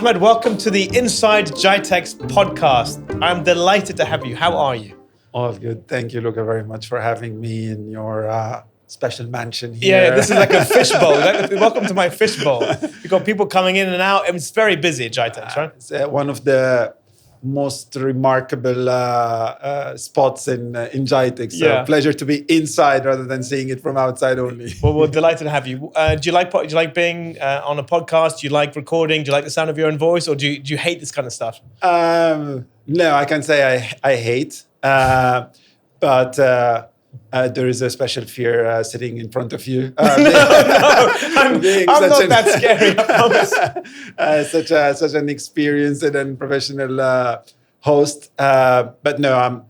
Ahmed, welcome to the Inside GITEX podcast. I'm delighted to have you. How are you? All good. Thank you, Luca, very much for having me in your special mansion here. Yeah, this is like a fishbowl. Welcome to my fishbowl. We've got people coming in and out. It's very busy at GITEX, right? It's one of the most remarkable spots in GITEX. So Yeah. pleasure to be inside rather than seeing it from outside only. Well, we're delighted to have you. Do you like being on a podcast? Do you like recording? Do you like the sound of your own voice, or do you hate this kind of stuff? No, I can say I hate, but there is a special fear sitting in front of you. I'm not that scary, I promise. Such an experienced and professional host. But no,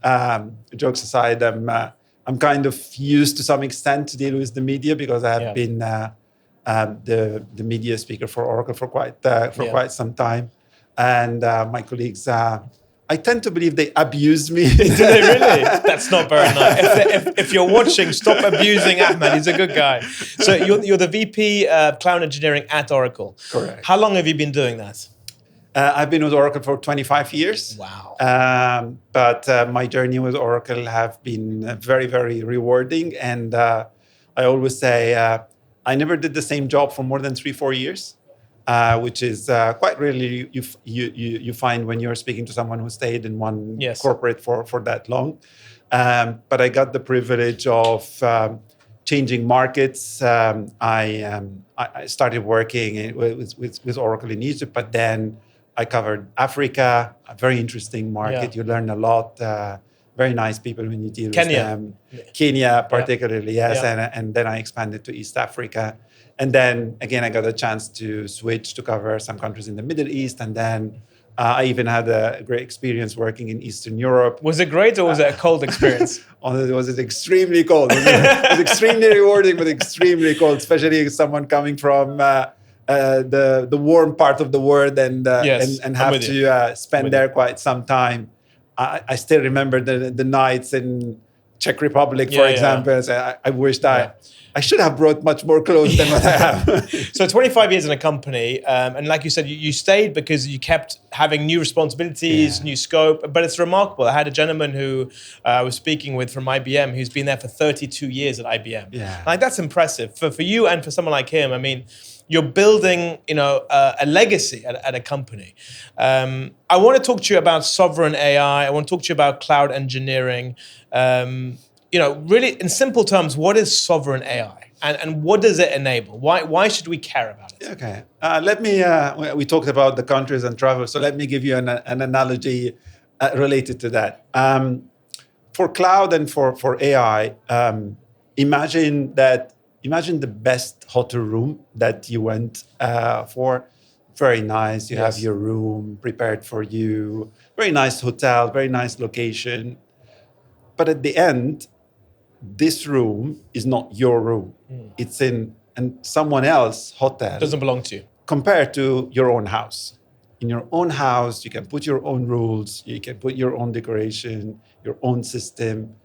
jokes aside, I'm kind of used to some extent to deal with the media because I have been the media speaker for Oracle for quite some time, and my colleagues. I tend to believe they abuse me. Do they really? That's not very nice. If you're watching, stop abusing Ahmed. He's a good guy. So you're the VP of Cloud Engineering at Oracle. Correct. How long have you been doing that? I've been with Oracle for 25 years. Wow. But my journey with Oracle have been very, very rewarding. And I always say I never did the same job for more than 3-4 years. Which is quite rarely you find when you're speaking to someone who stayed in one corporate for that long. But I got the privilege of changing markets. I started working with Oracle in Egypt, but then I covered Africa, a very interesting market. You learn a lot. Very nice people when you deal with them. Kenya particularly, yes. And then I expanded to East Africa. And then, again, I got a chance to switch to cover some countries in the Middle East. And then I even had a great experience working in Eastern Europe. Was it great or was it a cold experience? It was extremely cold. It was extremely rewarding, but extremely cold, especially as someone coming from the warm part of the world and have to spend there quite some time. I still remember the nights in Czech Republic, for example. So I wished I should have brought much more clothes than what I have. So 25 years in a company, and like you said, you stayed because you kept having new responsibilities, new scope, but it's remarkable. I had a gentleman who I was speaking with from IBM who's been there for 32 years at IBM. Yeah. Like, that's impressive. For you and for someone like him, I mean, you're building, a legacy at a company. I want to talk to you about sovereign AI. I want to talk to you about cloud engineering. Really, in simple terms, what is sovereign AI, and what does it enable? Why should we care about it? Okay, let me. We talked about the countries and travel, so let me give you an analogy related to that. For cloud and for AI, imagine the best hotel room that you went for. Very nice. You have your room prepared for you. Very nice hotel. Very nice location. But at the end, this room is not your room. It's in someone else's hotel. Doesn't belong to you. Compared to your own house. In your own house, you can put your own rules. You can put your own decoration, your own system.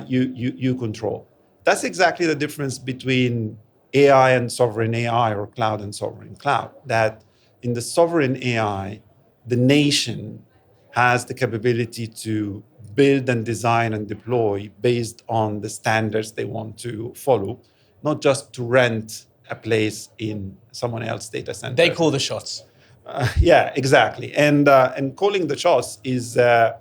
You control. That's exactly the difference between AI and sovereign AI or cloud and sovereign cloud. That in the sovereign AI, the nation has the capability to build and design and deploy based on the standards they want to follow, not just to rent a place in someone else's data center. They call the shots. Yeah, exactly. And calling the shots is a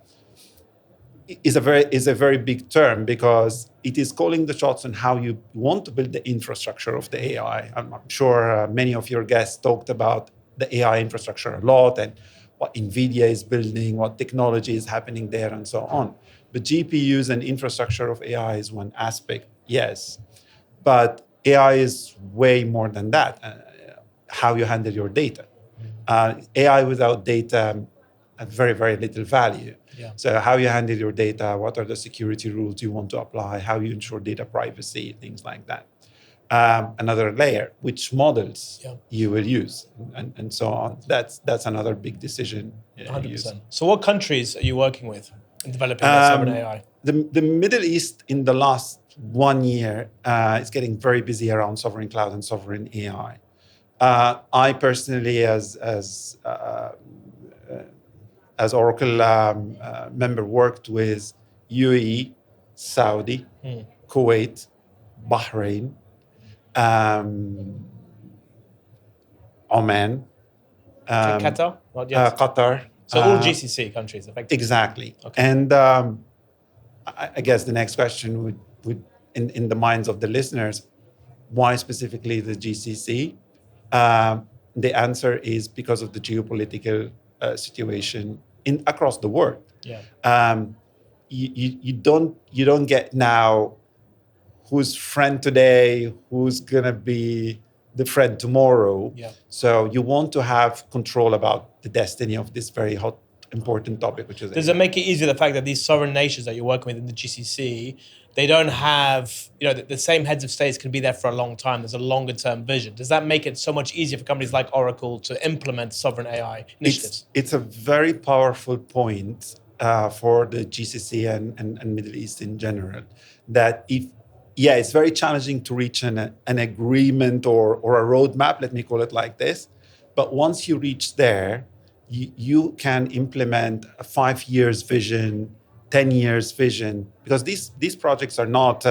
very big term because it is calling the shots on how you want to build the infrastructure of the AI. I'm sure many of your guests talked about the AI infrastructure a lot and what NVIDIA is building, what technology is happening there, and so on. But GPUs and infrastructure of AI is one aspect, yes. But AI is way more than that. How you handle your data. AI without data has very, very little value. Yeah. So how you handle your data, what are the security rules you want to apply, how you ensure data privacy, things like that. Another layer, which models you will use, and so on. That's another big decision. 100%. So what countries are you working with in developing sovereign AI? The Middle East in the last 1 year is getting very busy around sovereign cloud and sovereign AI. I personally, as Oracle member, worked with UAE, Saudi, Kuwait, Bahrain, um, Oman, Qatar? Not yet. Qatar. So all GCC countries, effectively. Exactly. Okay. And I guess the next question would in the minds of the listeners, why specifically the GCC? The answer is because of the geopolitical situation across the world. Yeah. You don't get now who's friend today, who's gonna be the friend tomorrow. Yeah. So you want to have control about the destiny of this very hot, important topic, which is Does it make it easier the fact that these sovereign nations that you're working with in the GCC, they don't have, the same heads of states can be there for a long time. There's a longer term vision. Does that make it so much easier for companies like Oracle to implement sovereign AI initiatives? It's a very powerful point for the GCC and Middle East in general. That it's very challenging to reach an agreement or a roadmap, let me call it like this. But once you reach there, you can implement a 5 years vision, 10 years vision, because these projects are not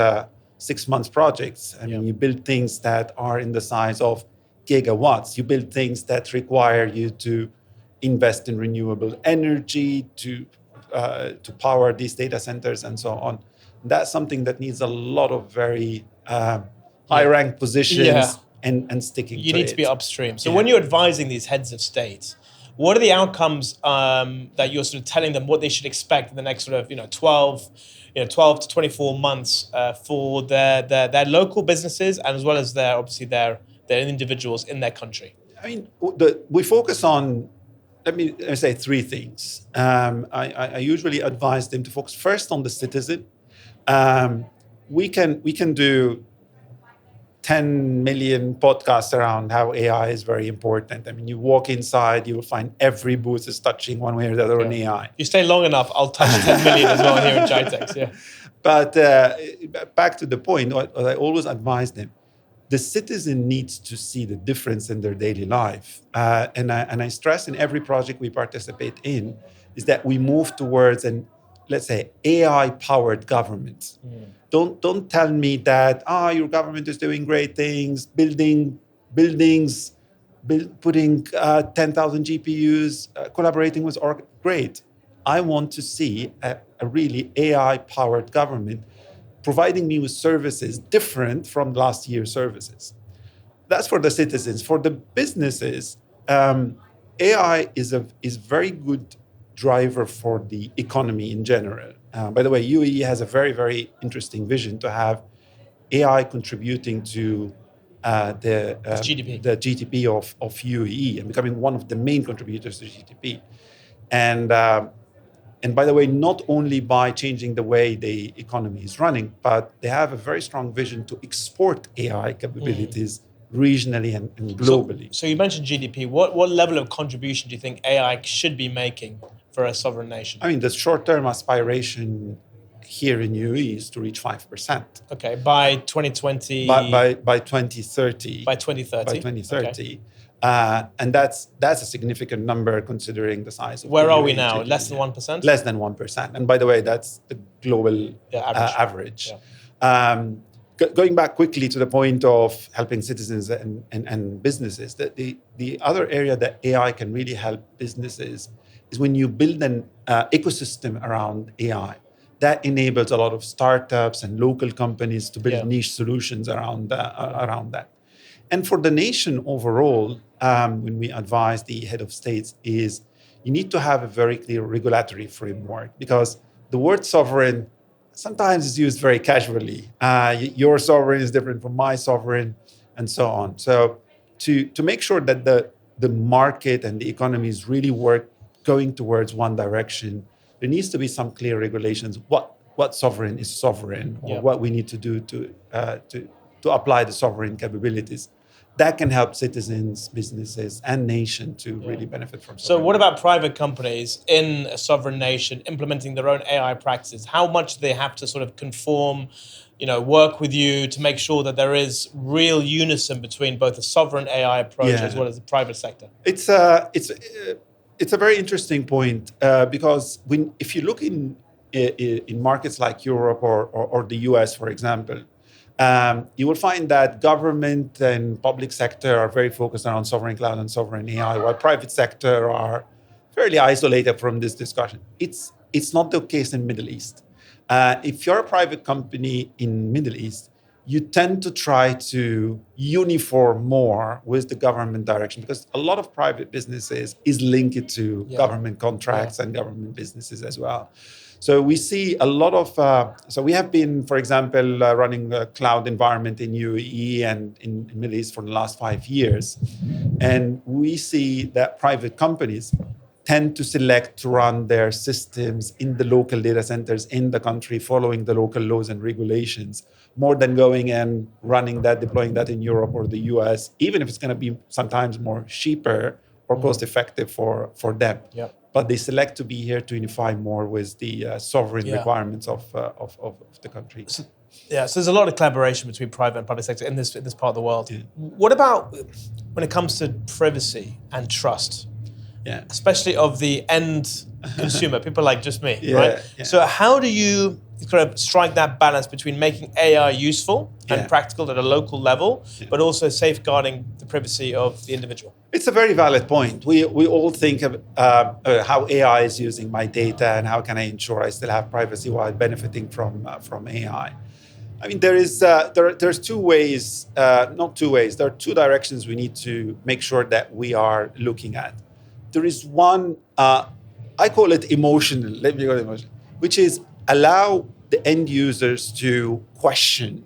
6 months projects. I mean, you build things that are in the size of gigawatts. You build things that require you to invest in renewable energy to power these data centers and so on. That's something that needs a lot of very high-ranked positions and sticking to it. You need to be upstream. So when you're advising these heads of state, what are the outcomes that you're sort of telling them what they should expect in the next sort of 12 to 24 months for their local businesses and as well as their individuals in their country? I mean, we focus on, let me say 3 things. I usually advise them to focus first on the citizen. We can do 10 million podcasts around how AI is very important. I mean, you walk inside, you will find every booth is touching one way or the other on AI. You stay long enough, I'll touch 10 million as well here in GITEX, yeah. But back to the point, what I always advise them, the citizen needs to see the difference in their daily life. And I stress in every project we participate in is that we move towards let's say, AI-powered government. Don't tell me that your government is doing great things, building buildings, putting 10,000 GPUs, collaborating with Oracle. Great. I want to see a really AI-powered government providing me with services different from last year's services. That's for the citizens. For the businesses, AI is very good driver for the economy in general. By the way, UAE has a very, very interesting vision to have AI contributing to GDP. the GDP of UAE and becoming one of the main contributors to GDP. And by the way, not only by changing the way the economy is running, but they have a very strong vision to export AI capabilities regionally and globally. So you mentioned GDP. What level of contribution do you think AI should be making for a sovereign nation? I mean, the short-term aspiration here in UAE is to reach 5%. Okay, by 2020. By 2030. By 2030. By 2030. Okay. And that's a significant number considering the size of Where the are we UAE now? GDP. Less than 1%? Less than 1%. And by the way, that's the global average. Yeah. Going back quickly to the point of helping citizens and businesses, the other area that AI can really help businesses is when you build an ecosystem around AI. That enables a lot of startups and local companies to build niche solutions around that. And for the nation overall, when we advise the head of states, is you need to have a very clear regulatory framework, because the word sovereign sometimes is used very casually. Your sovereign is different from my sovereign, and so on. So to make sure that the market and the economies really work going towards one direction, there needs to be some clear regulations. What sovereign is sovereign, or what we need to do to apply the sovereign capabilities. that can help citizens, businesses, and nation to really benefit from So sovereign what AI. about private companies in a sovereign nation implementing their own AI practices? How much do they have to sort of conform, work with you to make sure that there is real unison between both the sovereign AI approach as Yeah. well as the private sector? It's a very interesting point because if you look in markets like Europe or the US, for example, you will find that government and public sector are very focused around sovereign cloud and sovereign AI, while private sector are fairly isolated from this discussion. It's not the case in Middle East. If you're a private company in Middle East, you tend to try to uniform more with the government direction because a lot of private businesses is linked to government contracts and government businesses as well. So we see a lot of, so we have been, for example, running a cloud environment in UAE and in Middle East for the last 5 years. And we see that private companies tend to select to run their systems in the local data centers in the country, following the local laws and regulations, more than going and running that, deploying that in Europe or the US, even if it's going to be sometimes more cheaper or cost effective for them. Yep. But they select to be here to unify more with the sovereign requirements of the country. So there's a lot of collaboration between private and public sector in this part of the world. Yeah. What about when it comes to privacy and trust? Yeah. Especially of the end consumer, people like just me, right? Yeah. So how do you kind of strike that balance between making AI useful and practical at a local level, but also safeguarding the privacy of the individual? It's a very valid point. We all think of how AI is using my data and how can I ensure I still have privacy while benefiting from AI. I mean, there's two ways, not two ways. There are two directions we need to make sure that we are looking at. There is one, I call it emotional, let me go emotional, which is allow the end users to question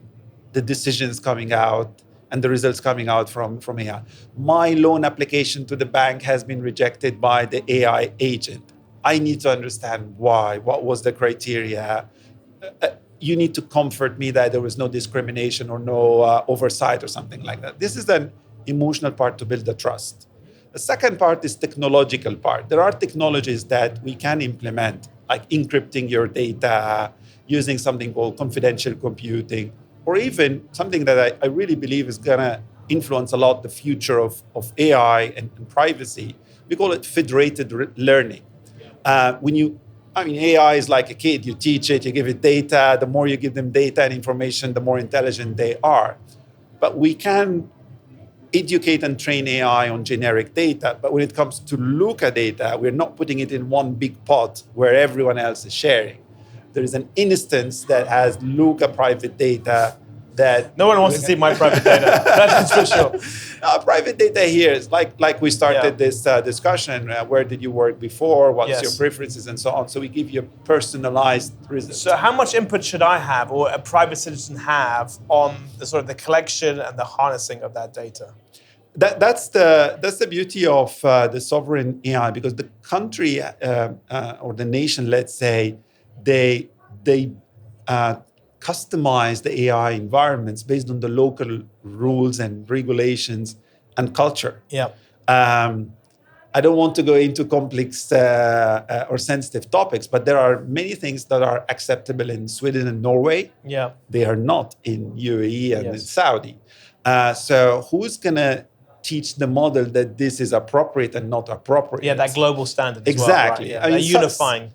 the decisions coming out and the results coming out from AI. My loan application to the bank has been rejected by the AI agent. I need to understand why, what was the criteria. You need to comfort me that there was no discrimination or no oversight or something like that. This is an emotional part to build the trust. The second part is technological part. There are technologies that we can implement, like encrypting your data, using something called confidential computing, or even something that I really believe is going to influence a lot the future of AI and privacy. We call it federated learning. AI is like a kid. You teach it, you give it data. The more you give them data and information, the more intelligent they are. But we can educate and train AI on generic data. But when it comes to Luca data, we're not putting it in one big pot where everyone else is sharing. There is an instance that has Luca private data that... No one wants to see my private data. That's for sure. Private data here is like we started this discussion. Where did you work before? What's your preferences and so on. So we give you a personalized result. So how much input should I have or a private citizen have on the sort of the collection and the harnessing of that data? That's the beauty of the sovereign AI, because the country or the nation, let's say, they customize the AI environments based on the local rules and regulations and culture. Yeah. I don't want to go into complex or sensitive topics, but there are many things that are acceptable in Sweden and Norway. Yeah. They are not in UAE and in Saudi. So who's going to teach the model that this is appropriate and not appropriate? Yeah, that global standard as exactly. Well, right? I mean, unifying.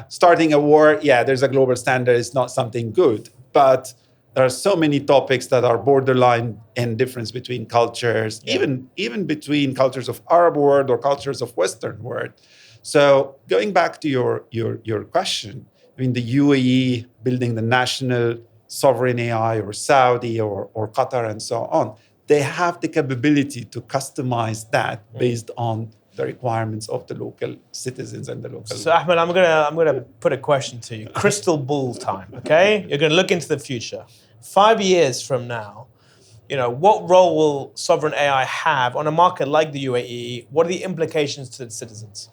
Starting a war, there's a global standard. It's not something good. But there are so many topics that are borderline and difference between cultures, even between cultures of Arab world or cultures of Western world. So going back to your question, I mean, the UAE building the national sovereign AI, or Saudi or Qatar and so on, they have the capability to customize that based on the requirements of the local citizens and the local... So Ahmed, I'm gonna put a question to you. Crystal ball time, okay? You're gonna look into the future. 5 years from now, what role will sovereign AI have on a market like the UAE? What are the implications to the citizens?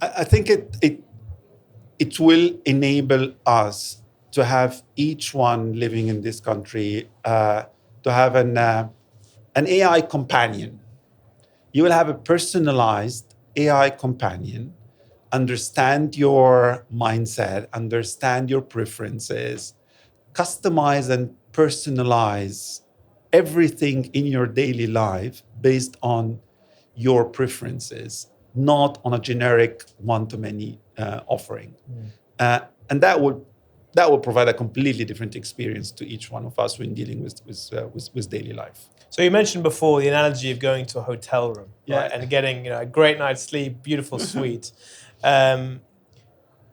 I think it will enable us to have each one living in this country to have an AI companion. You will have a personalized AI companion, understand your mindset, understand your preferences, customize and personalize everything in your daily life based on your preferences, not on a generic one-to-many offering. And that will provide a completely different experience to each one of us when dealing with daily life. So you mentioned before the analogy of going to a hotel room, Yeah. right, and getting a great night's sleep, beautiful suite.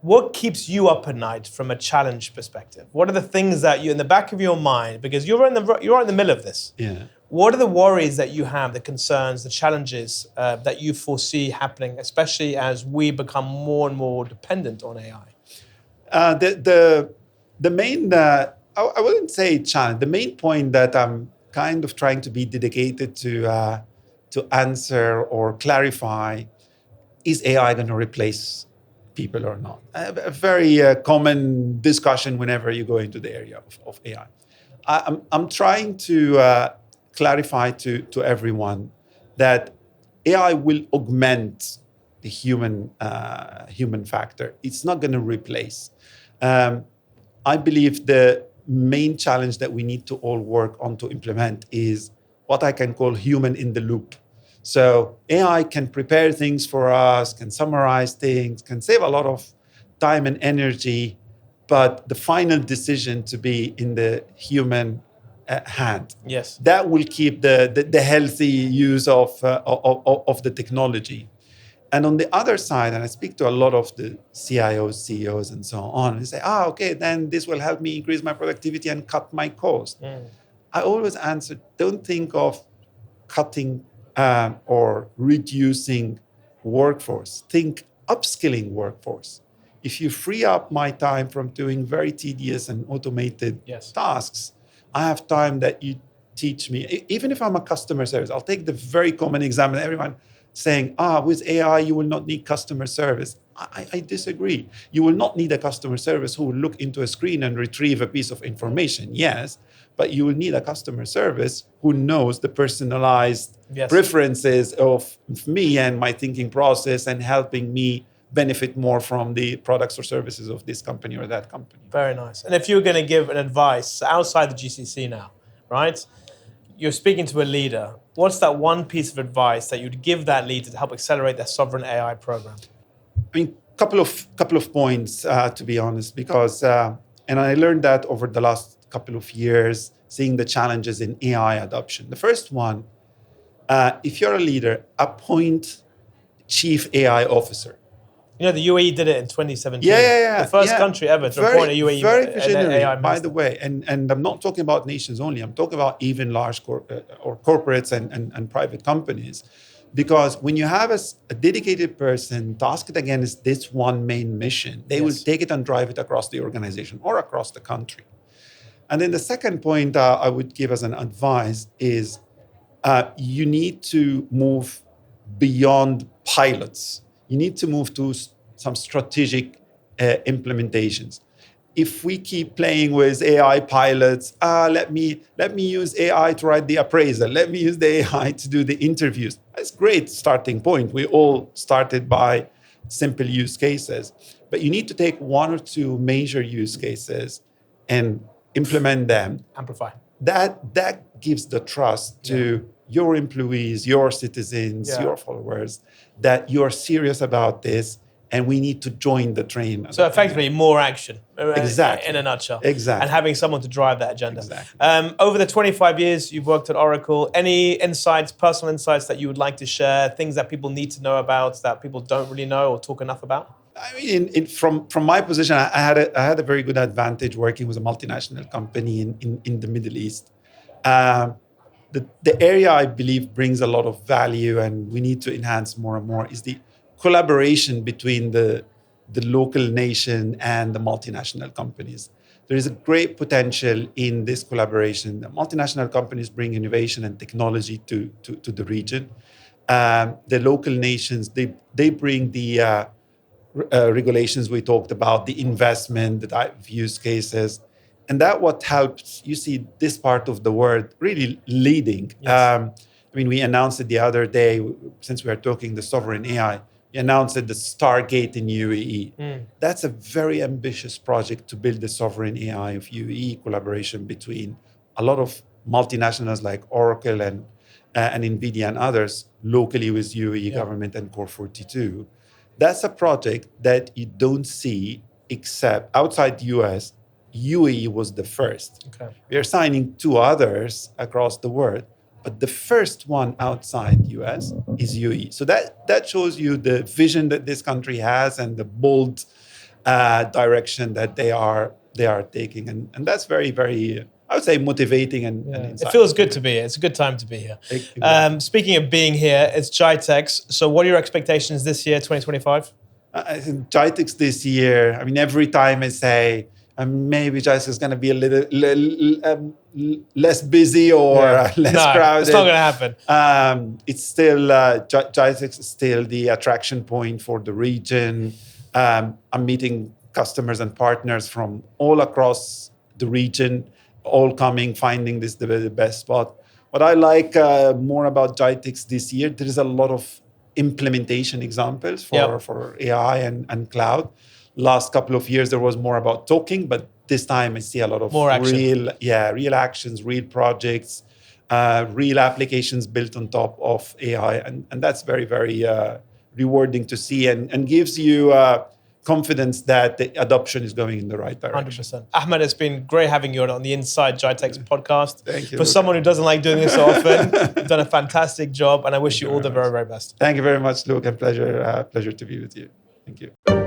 What keeps you up at night from a challenge perspective? What are the things that you in the back of your mind, because you're in the middle of this? Yeah. What are the worries that you have, the concerns, the challenges that you foresee happening, especially as we become more and more dependent on AI? The main, I wouldn't say challenge. The main point that I'm kind of trying to be dedicated to answer or clarify is AI going to replace people or not? A very common discussion whenever you go into the area of AI. I'm trying to clarify to everyone that AI will augment the human factor. It's not going to replace. I believe the main challenge that we need to all work on to implement is what I can call human in the loop. So AI can prepare things for us, can summarize things, can save a lot of time and energy, but the final decision to be in the human hand. Yes. That will keep the healthy use of the technology. And on the other side, and I speak to a lot of the CIOs, CEOs, and so on, and say, okay, then this will help me increase my productivity and cut my cost. I always answer, don't think of cutting or reducing workforce. Think upskilling workforce. If you free up my time from doing very tedious and automated tasks, I have time that you teach me. Even if I'm a customer service, I'll take the very common example. Everyone saying, with AI, you will not need customer service. I disagree. You will not need a customer service who will look into a screen and retrieve a piece of information. Yes, but you will need a customer service who knows the personalized preferences of me and my thinking process and helping me benefit more from the products or services of this company or that company. Very nice. And if you were going to give an advice outside the GCC now, right? You're speaking to a leader. What's that one piece of advice that you'd give that leader to help accelerate their sovereign AI program? I mean, couple of points, to be honest, because and I learned that over the last couple of years, seeing the challenges in AI adoption. The first one, if you're a leader, appoint chief AI officer. You know, the UAE did it in 2017. Yeah. The first country ever to appoint a UAE very visionary, AI by the way. And I'm not talking about nations only. I'm talking about even large corporates and private companies. Because when you have a dedicated person tasked against this one main mission, they will take it and drive it across the organization or across the country. And then the second point I would give as an advice is you need to move beyond pilots. You need to move to some strategic implementations. If we keep playing with AI pilots, let me use AI to write the appraisal. Let me use the AI to do the interviews. That's a great starting point. We all started by simple use cases. But you need to take one or two major use cases and implement them. Amplify. That gives the trust to your employees, your citizens, your followers, that you're serious about this and we need to join the train. So effectively, more action. Exactly. In a nutshell. Exactly. And having someone to drive that agenda. Exactly. Over the 25 years you've worked at Oracle, any insights, personal insights that you would like to share, things that people need to know about that people don't really know or talk enough about? I mean, from my position, I had a very good advantage working with a multinational company in the Middle East. The area I believe brings a lot of value and we need to enhance more and more is the collaboration between the local nation and the multinational companies. There is a great potential in this collaboration. The multinational companies bring innovation and technology to the region. The local nations, they bring the regulations we talked about, the investment, the type of use cases. And that what helps you see this part of the world really leading. Yes. I mean, we announced it the other day, since we are talking the sovereign AI, we announced that the Stargate in UAE. That's a very ambitious project to build the sovereign AI of UAE, collaboration between a lot of multinationals like Oracle and NVIDIA and others, locally with UAE government and Core 42. That's a project that you don't see except outside the US. UAE was the first. Okay. We are signing 2 others across the world, but the first one outside US is UAE. So that shows you the vision that this country has and the bold direction that they are taking, and that's very, very, I would say, motivating and It insightful. feels good to be here. It's a good time to be here. Speaking of being here, it's GITEX. So what are your expectations this year, 2025? I think GITEX this year, I mean, every time I say maybe GITEX is going to be a little less busy or less crowded. It's not going to happen. It's still, GITEX is still the attraction point for the region. I'm meeting customers and partners from all across the region, all coming, finding this the best spot. What I like more about GITEX this year, there is a lot of implementation examples for AI and cloud. Last couple of years, there was more about talking, but this time I see a lot of more action. real actions, real projects, real applications built on top of AI. And that's very, very rewarding to see and gives you confidence that the adoption is going in the right direction. 100%. Ahmed, it's been great having you on the Inside GITEX podcast. Thank you. For someone who doesn't like doing this so often, you've done a fantastic job, and I wish you all the very, very best. Thank you very much, Luke, and pleasure to be with you. Thank you.